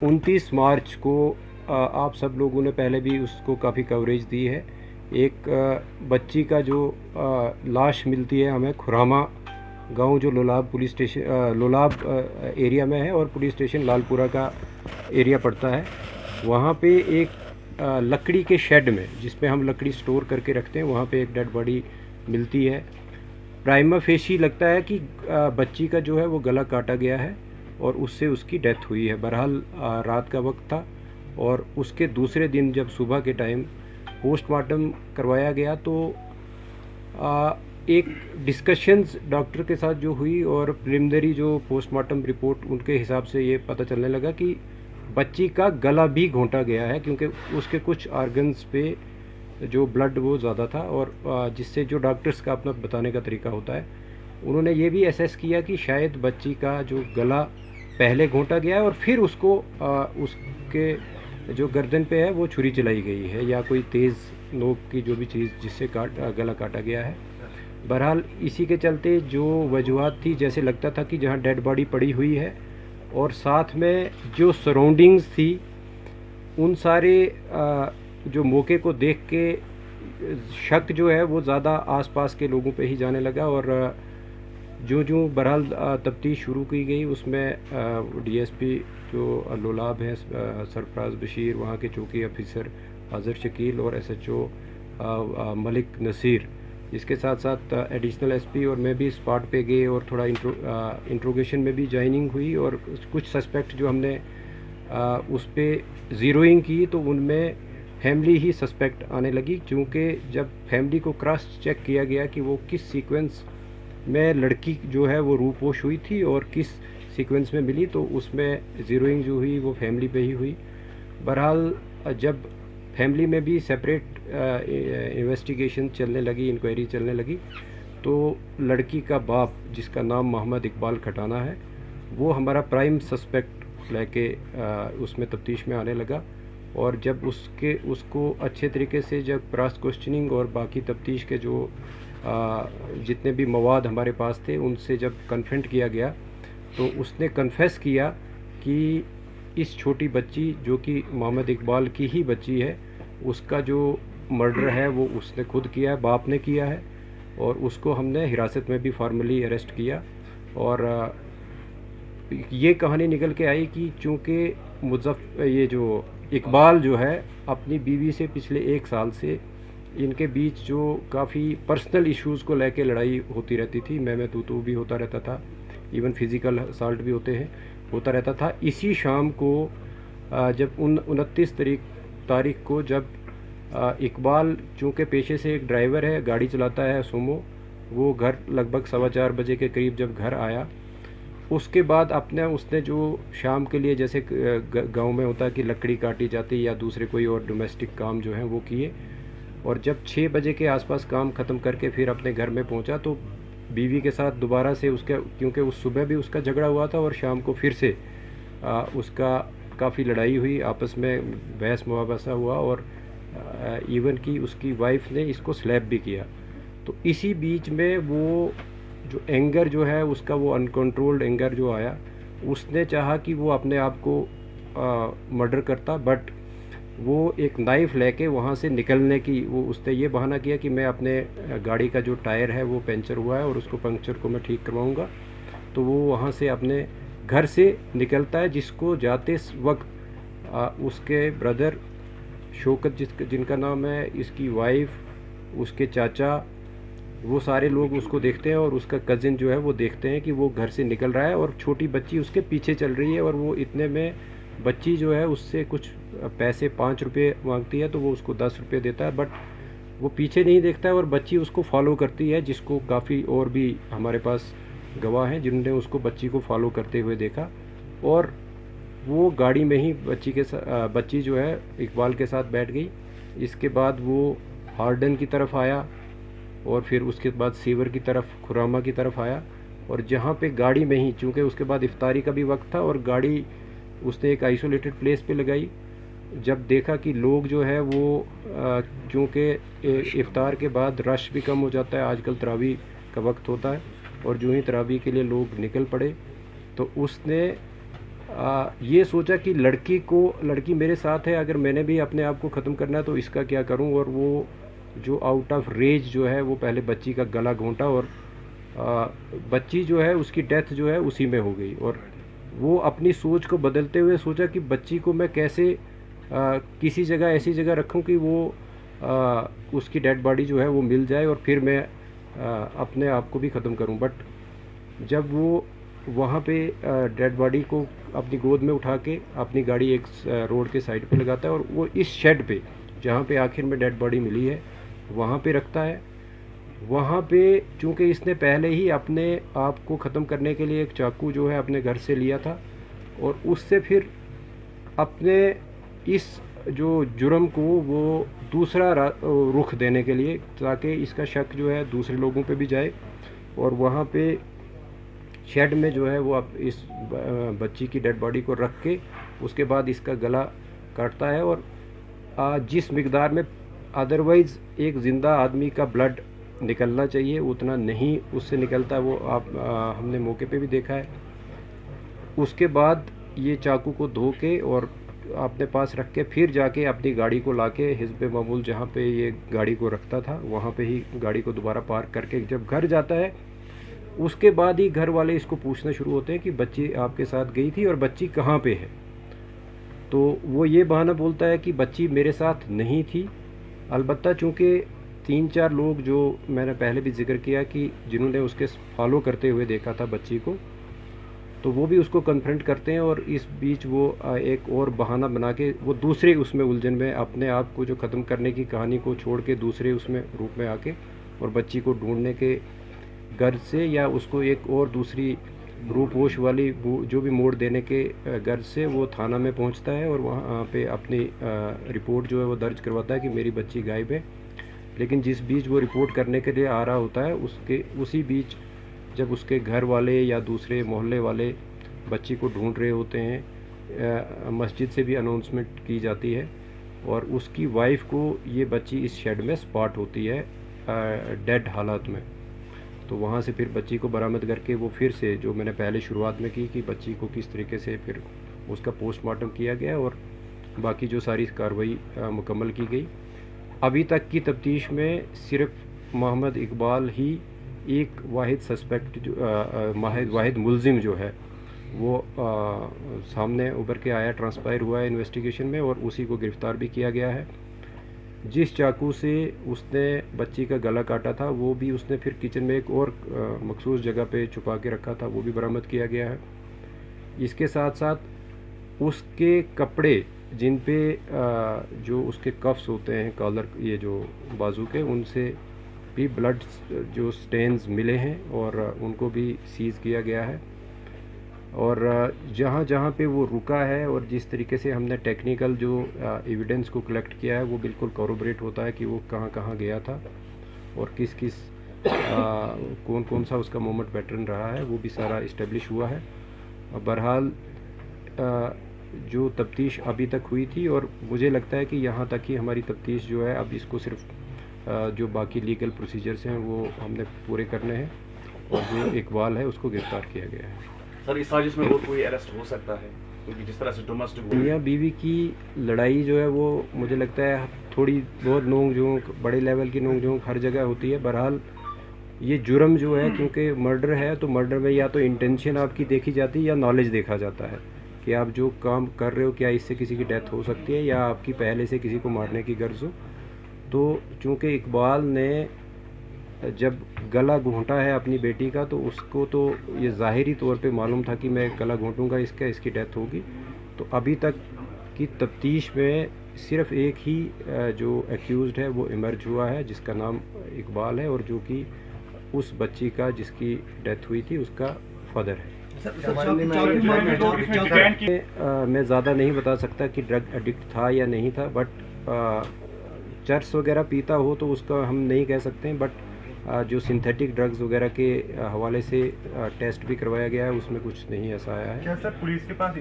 29 मार्च को आप सब लोगों ने पहले भी उसको काफ़ी कवरेज दी है। एक बच्ची का जो लाश मिलती है हमें खुरामा गांव, जो Lolab police station Lolab area में है और पुलिस स्टेशन लालपुरा का एरिया पड़ता है। वहाँ पे एक लकड़ी के शेड में, जिसमें हम लकड़ी स्टोर करके रखते हैं, वहाँ पे एक डेड बॉडी मिलती है। प्राइमा फेशी लगता है कि बच्ची का जो है वो गला काटा गया है और उससे उसकी डेथ हुई है। बहरहाल रात का वक्त था और उसके दूसरे दिन जब सुबह के टाइम पोस्टमार्टम करवाया गया तो एक डिस्कशंस डॉक्टर के साथ जो हुई और प्रिलिमिनरी जो पोस्टमार्टम रिपोर्ट उनके हिसाब से ये पता चलने लगा कि बच्ची का गला भी घोंटा गया है, क्योंकि उसके कुछ आर्गन्स पे जो ब्लड वो ज़्यादा था। और जिससे जो डॉक्टर्स का अपना बताने का तरीका होता है, उन्होंने ये भी असेस किया कि शायद बच्ची का जो गला पहले घोंटा गया है और फिर उसको उसके जो गर्दन पे है वो छुरी चलाई गई है या कोई तेज़ नोक की जो भी चीज़ जिससे गला काटा गया है। बहरहाल इसी के चलते जो वजूहत थी, जैसे लगता था कि जहाँ डेड बॉडी पड़ी हुई है और साथ में जो सराउंडिंग्स थी, उन सारे जो मौके को देख के शक जो है वो ज़्यादा आसपास के लोगों पे ही जाने लगा। और जो बहरहाल तफ्तीश शुरू की गई, उसमें डीएसपी जो लोलाब है सरफराज बशीर, वहाँ के चौकी ऑफिसर आज़र शकील और एसएचओ मलिक नसीर, इसके साथ साथ एडिशनल एसपी और मैं भी स्पॉट पे गए और थोड़ा इंट्रोगेशन में भी ज्वाइनिंग हुई। और कुछ सस्पेक्ट जो हमने उस पर ज़ीरोइंग की तो उनमें फैमिली ही सस्पेक्ट आने लगी, क्योंकि जब फैमिली को क्रॉस चेक किया गया कि वो किस सीक्वेंस में लड़की जो है वो रूपोश हुई थी और किस सीक्वेंस में मिली, तो उसमें ज़ीरोइंग जो हुई वो फैमिली पे ही हुई। बहरहाल जब फैमिली में भी सेपरेट इन्वेस्टिगेशन चलने लगी, इंक्वायरी चलने लगी, तो लड़की का बाप, जिसका नाम मोहम्मद इकबाल खटाना है, वो हमारा प्राइम सस्पेक्ट लेके उसमें तफ्तीश में आने लगा। और जब उसको अच्छे तरीके से जब क्रॉस क्वेश्चनिंग और बाकी तफ्तीश के जो जितने भी मवाद हमारे पास थे उनसे जब कन्फ्रंट किया गया, तो उसने कन्फेस किया कि इस छोटी बच्ची जो कि मोहम्मद इकबाल की ही बच्ची है, उसका जो मर्डर है वो उसने खुद किया है, बाप ने किया है। और उसको हमने हिरासत में भी फॉर्मली अरेस्ट किया। और ये कहानी निकल के आई कि चूँकि ये जो इकबाल जो है अपनी बीवी से पिछले 1 साल से इनके बीच जो काफ़ी पर्सनल इश्यूज़ को लेके लड़ाई होती रहती थी, मैं तू भी होता रहता था, इवन फिज़िकल असाल्ट भी होता रहता था। इसी शाम को जब 29 तारीख को जब इकबाल चूँकि पेशे से एक ड्राइवर है, गाड़ी चलाता है सोमो, वो घर लगभग 4:15 बजे के करीब जब घर आया, उसके बाद उसने जो शाम के लिए जैसे गांव में होता है कि लकड़ी काटी जाती या दूसरे कोई और डोमेस्टिक काम जो है वो किए। और जब 6 बजे के आसपास काम ख़त्म करके फिर अपने घर में पहुंचा, तो बीवी के साथ दोबारा से उसका, क्योंकि उस सुबह भी उसका झगड़ा हुआ था और शाम को फिर से उसका काफ़ी लड़ाई हुई, आपस में बहस मुबासा हुआ और इवन कि उसकी वाइफ ने इसको स्लैप भी किया। तो इसी बीच में वो जो एंगर जो है उसका, वो अनकंट्रोल्ड एंगर जो आया, उसने चाहा कि वो अपने आप को मर्डर करता, बट वो एक नाइफ़ लेके वहाँ से निकलने की उसने ये बहाना किया कि मैं अपने गाड़ी का जो टायर है वो पंचर हुआ है और उसको पंक्चर को मैं ठीक करवाऊँगा। तो वो वहाँ से अपने घर से निकलता है, जिसको जाते वक्त उसके ब्रदर शौकत, जिनका नाम है, इसकी वाइफ, उसके चाचा, वो सारे लोग उसको देखते हैं और उसका कज़िन जो है वो देखते हैं कि वो घर से निकल रहा है और छोटी बच्ची उसके पीछे चल रही है। और वो इतने में बच्ची जो है उससे कुछ पैसे 5 रुपये मांगती है, तो वो उसको 10 रुपये देता है, बट वो पीछे नहीं देखता है और बच्ची उसको फॉलो करती है, जिसको काफ़ी और भी हमारे पास गवाह हैं जिन्होंने उसको बच्ची को फॉलो करते हुए देखा। और वो गाड़ी में ही बच्ची जो है इकबाल के साथ बैठ गई। इसके बाद वो हार्डन की तरफ आया और फिर उसके बाद सीवर की तरफ, खुरामा की तरफ आया। और जहाँ पे गाड़ी में ही, चूँकि उसके बाद इफ्तारी का भी वक्त था और गाड़ी उसने एक आइसोलेटेड प्लेस पे लगाई, जब देखा कि लोग जो है वो चूँकि इफ्तार के बाद रश भी कम हो जाता है, आजकल तरावी का वक्त होता है, और जो ही तरावी के लिए लोग निकल पड़े, तो उसने ये सोचा कि लड़की मेरे साथ है, अगर मैंने भी अपने आप को ख़त्म करना है तो इसका क्या करूं। और वो जो आउट ऑफ रेज जो है वो पहले बच्ची का गला घोंटा और बच्ची जो है उसकी डेथ जो है उसी में हो गई। और वो अपनी सोच को बदलते हुए सोचा कि बच्ची को मैं कैसे किसी जगह ऐसी जगह रखूं कि वो उसकी डेड बॉडी जो है वो मिल जाए और फिर मैं अपने आप को भी ख़त्म करूं। बट जब वो वहाँ पे डेड बॉडी को अपनी गोद में उठा के अपनी गाड़ी एक रोड के साइड पे लगाता है और वो इस शेड पे जहाँ पे आखिर में डेड बॉडी मिली है वहाँ पे रखता है। वहाँ पे चूँकि इसने पहले ही अपने आप को ख़त्म करने के लिए एक चाकू जो है अपने घर से लिया था और उससे फिर अपने इस जो जुर्म को वो दूसरा रुख देने के लिए, ताकि इसका शक जो है दूसरे लोगों पे भी जाए। और वहाँ पे शेड में जो है वो अब इस बच्ची की डेड बॉडी को रख के उसके बाद इसका गला काटता है। और जिस मिकदार में अदरवाइज़ एक ज़िंदा आदमी का ब्लड निकलना चाहिए उतना नहीं उससे निकलता, वो हमने मौके पे भी देखा है। उसके बाद ये चाकू को धो के और अपने पास रख के फिर जाके अपनी गाड़ी को लाके हिज़्ब मामूल जहाँ पे ये गाड़ी को रखता था वहाँ पे ही गाड़ी को दोबारा पार्क करके जब घर जाता है उसके बाद ही घर वाले इसको पूछना शुरू होते हैं कि बच्ची आपके साथ गई थी और बच्ची कहाँ पे है। तो वो ये बहाना बोलता है कि बच्ची मेरे साथ नहीं थी। अलबत्ता चूँकि 3-4 लोग जो मैंने पहले भी जिक्र किया कि जिन्होंने उसके फॉलो करते हुए देखा था बच्ची को, तो वो भी उसको कन्फ्रंट करते हैं। और इस बीच वो एक और बहाना बना के वो दूसरे उसमें उलझन में अपने आप को जो ख़त्म करने की कहानी को छोड़ के दूसरे उसमें रूप में आके और बच्ची को ढूंढने के गर्ज से या उसको एक और दूसरी रूपोश वाली जो भी मोड़ देने के गर्ज से वो थाना में पहुंचता है और वहाँ पे अपनी रिपोर्ट जो है वो दर्ज करवाता है कि मेरी बच्ची गायब है। लेकिन जिस बीच वो रिपोर्ट करने के लिए आ रहा होता है उसी बीच जब उसके घर वाले या दूसरे मोहल्ले वाले बच्ची को ढूंढ रहे होते हैं, मस्जिद से भी अनाउंसमेंट की जाती है और उसकी वाइफ को ये बच्ची इस शेड में स्पॉट होती है डेड हालात में। तो वहाँ से फिर बच्ची को बरामद करके वो फिर से जो मैंने पहले शुरुआत में की कि बच्ची को किस तरीके से फिर उसका पोस्टमार्टम किया गया और बाकी जो सारी कार्रवाई मुकम्मल की गई। अभी तक की तफ्तीश में सिर्फ मोहम्मद इकबाल ही एक वाहिद सस्पेक्ट जो वाहिद मुलजिम जो है वो सामने उभर के आया, ट्रांसपायर हुआ है इन्वेस्टिगेशन में और उसी को गिरफ़्तार भी किया गया है। जिस चाकू से उसने बच्ची का गला काटा था वो भी उसने फिर किचन में एक और मखसूस जगह पे छुपा के रखा था, वो भी बरामद किया गया है। इसके साथ साथ उसके कपड़े जिन पे जो उसके कफ्स होते हैं कॉलर, ये जो बाजू के, उनसे भी ब्लड जो स्टेन्स मिले हैं और उनको भी सीज़ किया गया है। और जहाँ जहाँ पे वो रुका है और जिस तरीके से हमने टेक्निकल जो एविडेंस को कलेक्ट किया है वो बिल्कुल कॉरोबरेट होता है कि वो कहाँ कहाँ गया था और किस किस कौन कौन सा उसका मूवमेंट पैटर्न रहा है, वो भी सारा इस्टेब्लिश हुआ है। बहरहाल जो तफ्तीश अभी तक हुई थी और मुझे लगता है कि यहाँ तक ही हमारी तफ्तीश जो है, अब इसको सिर्फ जो बाकी लीगल प्रोसीजर्स हैं वो हमने पूरे करने हैं और जो इकबाल है उसको गिरफ्तार किया गया है। सर इस साजिश में और कोई अरेस्ट हो सकता है क्योंकि जिस तरह से डोमेस्टिक मियाँ बीवी की लड़ाई जो है वो मुझे लगता है थोड़ी बहुत नोक झोंक, बड़े लेवल की नोक झोंक हर जगह होती है। बहरहाल ये जुर्म जो है क्योंकि मर्डर है तो मर्डर में या तो इंटेंशन आपकी देखी जाती है या नॉलेज देखा जाता है कि आप जो काम कर रहे हो क्या इससे किसी की डेथ हो सकती है या आपकी पहले से किसी को मारने की गर्ज हो। तो चूँकि इकबाल ने जब गला घोंटा है अपनी बेटी का तो उसको तो ये ज़ाहिरी तौर पे मालूम था कि मैं गला घोंटूँगा इसकी डेथ होगी। तो अभी तक की तफ्तीश में सिर्फ एक ही जो एक्यूज़्ड है वो इमर्ज हुआ है जिसका नाम इकबाल है और जो कि उस बच्ची का जिसकी डेथ हुई थी उसका फादर है। मैं ज़्यादा नहीं बता सकता कि ड्रग एडिक्ट था या नहीं था, बट चर्स वगैरह पीता हो तो उसका हम नहीं कह सकते हैं। बट जो सिंथेटिक ड्रग्स वगैरह के हवाले से टेस्ट भी करवाया गया है उसमें कुछ नहीं ऐसा आया है। क्या सर पुलिस के पास